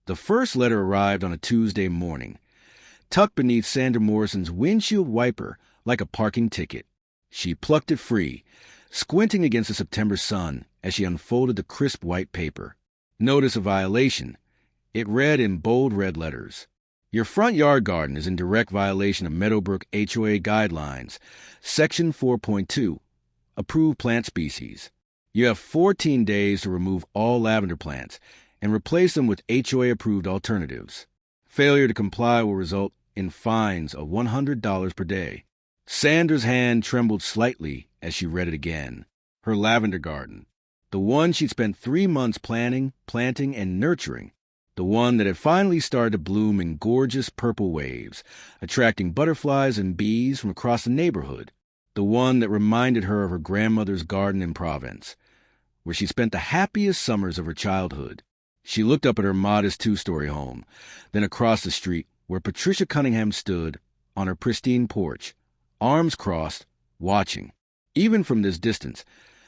The first letter arrived on a Tuesday morning, tucked beneath Sandra Morrison's windshield wiper like a parking ticket. She plucked it free, squinting against the September sun as she unfolded the crisp white paper. Notice a violation. It read in bold red letters. Your front yard garden is in direct violation of Meadowbrook HOA guidelines, Section 4.2, approved plant species. You have 14 days to remove all lavender plants and replace them with HOA-approved alternatives. Failure to comply will result in fines of $100 per day. Sandra's hand trembled slightly as she read it again. Her lavender garden, the one she'd spent 3 months planning, planting, and nurturing, the one that had finally started to bloom in gorgeous purple waves, attracting butterflies and bees from across the neighborhood, the one that reminded her of her grandmother's garden in Provence, where she spent the happiest summers of her childhood. She looked up at her modest 2-story home, then across the street where Patricia Cunningham stood on her pristine porch, arms crossed, watching. Even from this distance,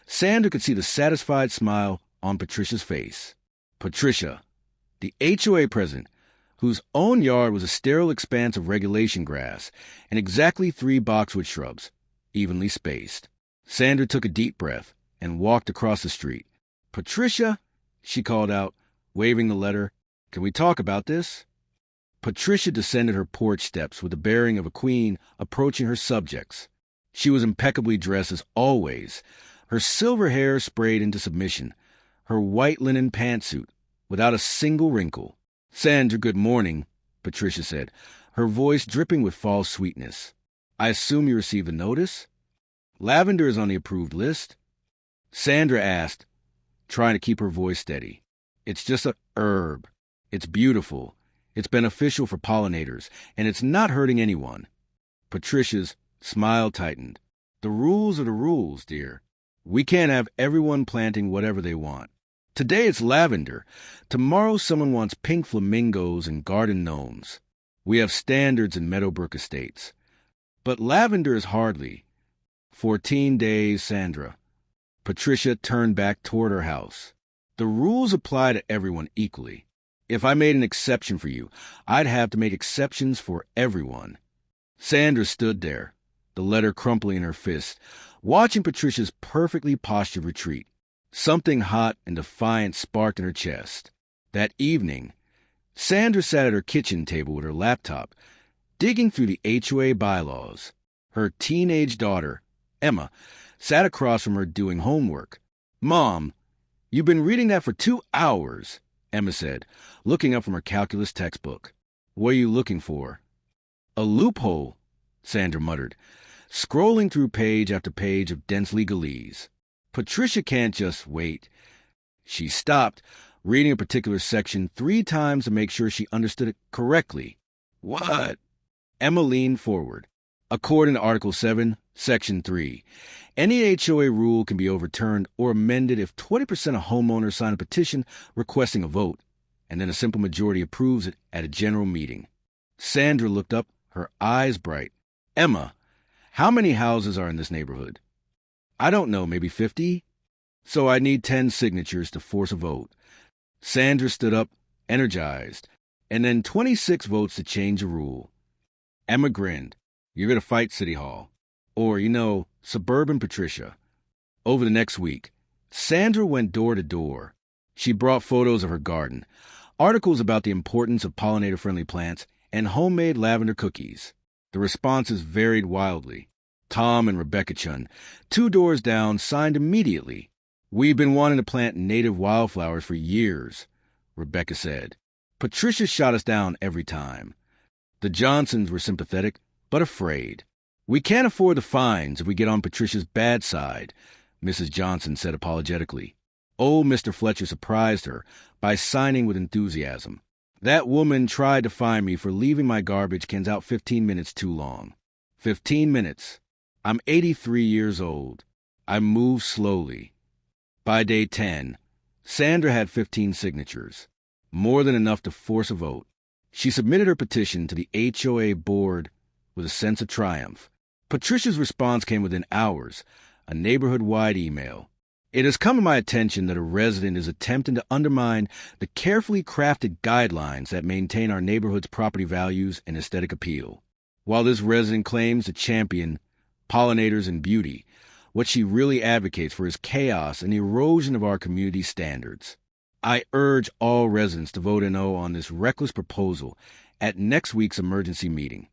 Sandra could see the satisfied smile on Patricia's face. Patricia, the HOA president, whose own yard was a sterile expanse of regulation grass and exactly 3 boxwood shrubs, evenly spaced. Sandra took a deep breath and walked across the street. "Patricia," she called out, waving the letter, "can we talk about this?" Patricia descended her porch steps with the bearing of a queen approaching her subjects. She was impeccably dressed as always, her silver hair sprayed into submission, her white linen pantsuit without a single wrinkle. "Sandra, good morning," Patricia said, her voice dripping with false sweetness. "I assume you received a notice? Lavender is on the approved list?" Sandra asked, trying to keep her voice steady. "It's just a herb. It's beautiful. It's beneficial for pollinators, and it's not hurting anyone." Patricia's smile tightened. "The rules are the rules, dear. We can't have everyone planting whatever they want. Today it's lavender. Tomorrow someone wants pink flamingos and garden gnomes. We have standards in Meadowbrook Estates. But lavender is hardly. 14 days, Sandra." Patricia turned back toward her house. "The rules apply to everyone equally. If I made an exception for you, I'd have to make exceptions for everyone." Sandra stood there, the letter crumpling in her fist, watching Patricia's perfectly postured retreat. Something hot and defiant sparked in her chest. That evening, Sandra sat at her kitchen table with her laptop, digging through the HOA bylaws. Her teenage daughter, Emma, sat across from her doing homework. "Mom, you've been reading that for 2 hours, Emma said, looking up from her calculus textbook. "What are you looking for?" "A loophole," Sandra muttered, scrolling through page after page of dense legalese. Patricia can't just wait. She stopped, reading a particular section 3 times to make sure she understood it correctly. "What?" Emma leaned forward. "According to Article 7, Section 3, any HOA rule can be overturned or amended if 20% of homeowners sign a petition requesting a vote, and then a simple majority approves it at a general meeting." Sandra looked up, her eyes bright. "Emma, how many houses are in this neighborhood?" "I don't know, maybe 50? So I need 10 signatures to force a vote." Sandra stood up, energized, and then 26 votes to change the rule. Emma grinned. "You're going to fight City Hall. Or, suburban Patricia." Over the next week, Sandra went door to door. She brought photos of her garden, articles about the importance of pollinator-friendly plants, and homemade lavender cookies. The responses varied wildly. Tom and Rebecca Chun, 2 doors down, signed immediately. "We've been wanting to plant native wildflowers for years," Rebecca said. "Patricia shot us down every time." The Johnsons were sympathetic, but afraid. "We can't afford the fines if we get on Patricia's bad side," Mrs. Johnson said apologetically. Old Mr. Fletcher surprised her by signing with enthusiasm. "That woman tried to fine me for leaving my garbage cans out 15 minutes too long." 15 minutes. I'm 83 years old. I move slowly. By day 10, Sandra had 15 signatures, more than enough to force a vote. She submitted her petition to the HOA board with a sense of triumph. Patricia's response came within hours, a neighborhood-wide email. It has come to my attention that a resident is attempting to undermine the carefully crafted guidelines that maintain our neighborhood's property values and aesthetic appeal. While this resident claims to champion pollinators and beauty, what she really advocates for is chaos and erosion of our community standards. I urge all residents to vote no on this reckless proposal at next week's emergency meeting.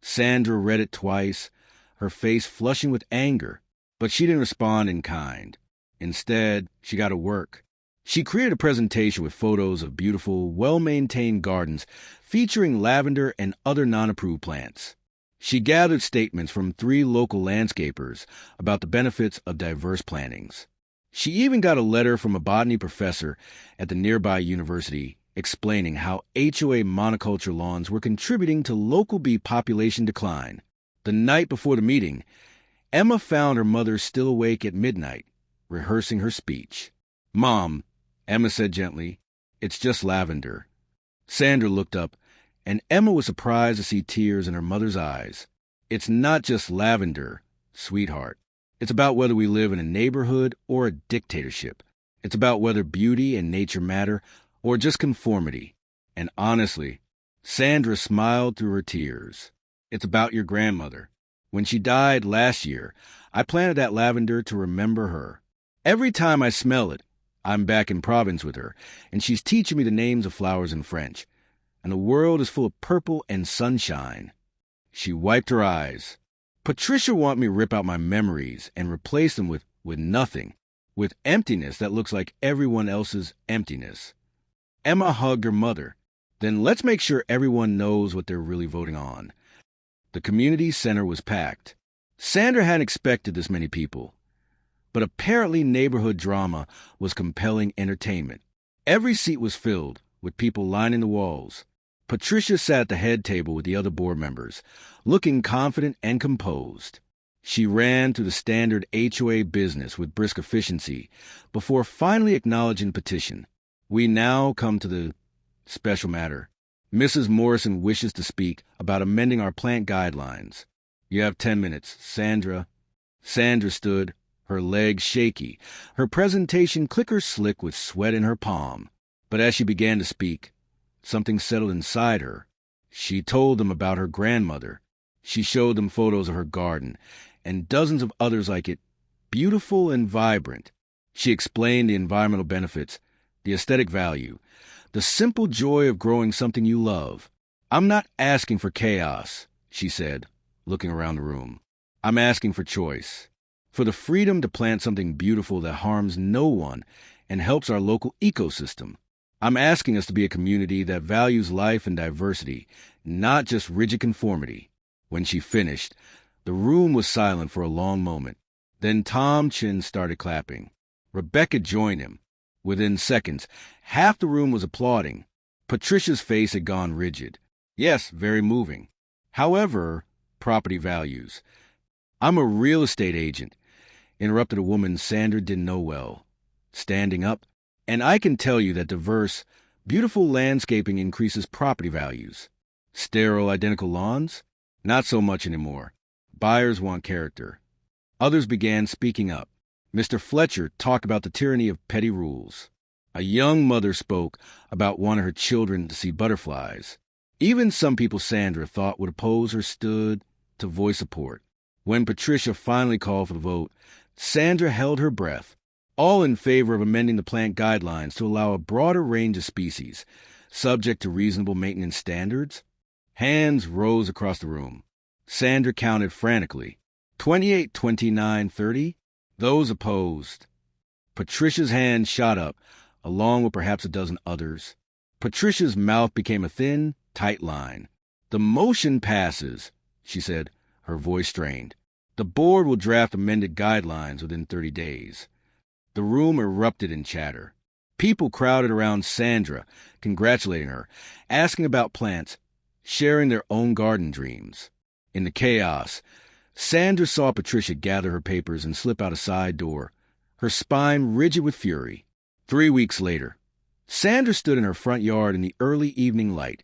Sandra read it twice, her face flushing with anger, but she didn't respond in kind. Instead, she got to work. She created a presentation with photos of beautiful, well-maintained gardens featuring lavender and other non-approved plants. She gathered statements from 3 local landscapers about the benefits of diverse plantings. She even got a letter from a botany professor at the nearby university explaining how HOA monoculture lawns were contributing to local bee population decline. The night before the meeting, Emma found her mother still awake at midnight, rehearsing her speech. "Mom," Emma said gently, "it's just lavender." Sandra looked up, and Emma was surprised to see tears in her mother's eyes. "It's not just lavender, sweetheart. It's about whether we live in a neighborhood or a dictatorship. It's about whether beauty and nature matter or just conformity." And honestly, Sandra smiled through her tears. "It's about your grandmother. When she died last year, I planted that lavender to remember her. Every time I smell it, I'm back in Province with her, and she's teaching me the names of flowers in French. And the world is full of purple and sunshine." She wiped her eyes. "Patricia wants me to rip out my memories and replace them with nothing, with emptiness that looks like everyone else's emptiness." Emma hugged her mother. "Then let's make sure everyone knows what they're really voting on." The community center was packed. Sandra hadn't expected this many people. But apparently neighborhood drama was compelling entertainment. Every seat was filled, with people lining the walls. Patricia sat at the head table with the other board members, looking confident and composed. She ran through the standard HOA business with brisk efficiency before finally acknowledging the petition. "We now come to the special matter. Mrs. Morrison wishes to speak about amending our plant guidelines. You have 10 minutes, Sandra." Sandra stood, her legs shaky, her presentation clicker-slick with sweat in her palm. But as she began to speak, something settled inside her. She told them about her grandmother. She showed them photos of her garden, and dozens of others like it, beautiful and vibrant. She explained the environmental benefits, the aesthetic value, the simple joy of growing something you love. "I'm not asking for chaos," she said, looking around the room. "I'm asking for choice. For the freedom to plant something beautiful that harms no one and helps our local ecosystem. I'm asking us to be a community that values life and diversity, not just rigid conformity." When she finished, the room was silent for a long moment. Then Tom Chin started clapping. Rebecca joined him. Within seconds, half the room was applauding. Patricia's face had gone rigid. "Yes, very moving. However, property values." "I'm a real estate agent," interrupted a woman Sandra didn't know well, standing up. "And I can tell you that diverse, beautiful landscaping increases property values. Sterile, identical lawns? Not so much anymore. Buyers want character." Others began speaking up. Mr. Fletcher talked about the tyranny of petty rules. A young mother spoke about wanting her children to see butterflies. Even some people Sandra thought would oppose her stood to voice support. When Patricia finally called for the vote, Sandra held her breath, all in favor of amending the plant guidelines to allow a broader range of species, subject to reasonable maintenance standards. Hands rose across the room. Sandra counted frantically. 28, 29, 30. Those opposed. Patricia's hand shot up, along with perhaps a dozen others. Patricia's mouth became a thin, tight line. "The motion passes," she said, her voice strained. "The board will draft amended guidelines within 30 days. The room erupted in chatter. People crowded around Sandra, congratulating her, asking about plants, sharing their own garden dreams. In the chaos, Sandra saw Patricia gather her papers and slip out a side door, her spine rigid with fury. 3 weeks later, Sandra stood in her front yard in the early evening light,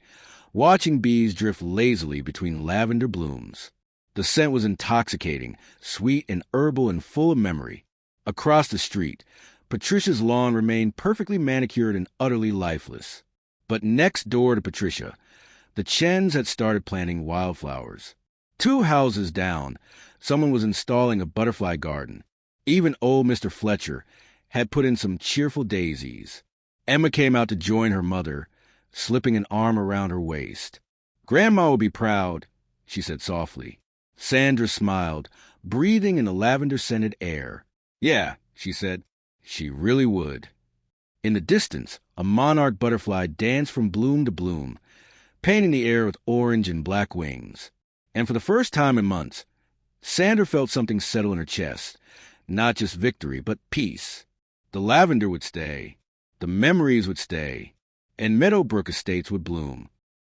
watching bees drift lazily between lavender blooms. The scent was intoxicating, sweet and herbal and full of memory. Across the street, Patricia's lawn remained perfectly manicured and utterly lifeless. But next door to Patricia, the Chens had started planting wildflowers. 2 houses down, someone was installing a butterfly garden. Even old Mr. Fletcher had put in some cheerful daisies. Emma came out to join her mother, slipping an arm around her waist. "Grandma will be proud," she said softly. Sandra smiled, breathing in the lavender-scented air. "Yeah," she said, "she really would." In the distance, a monarch butterfly danced from bloom to bloom, painting the air with orange and black wings. And for the first time in months, Sandra felt something settle in her chest. Not just victory, but peace. The lavender would stay, the memories would stay, and Meadowbrook Estates would bloom.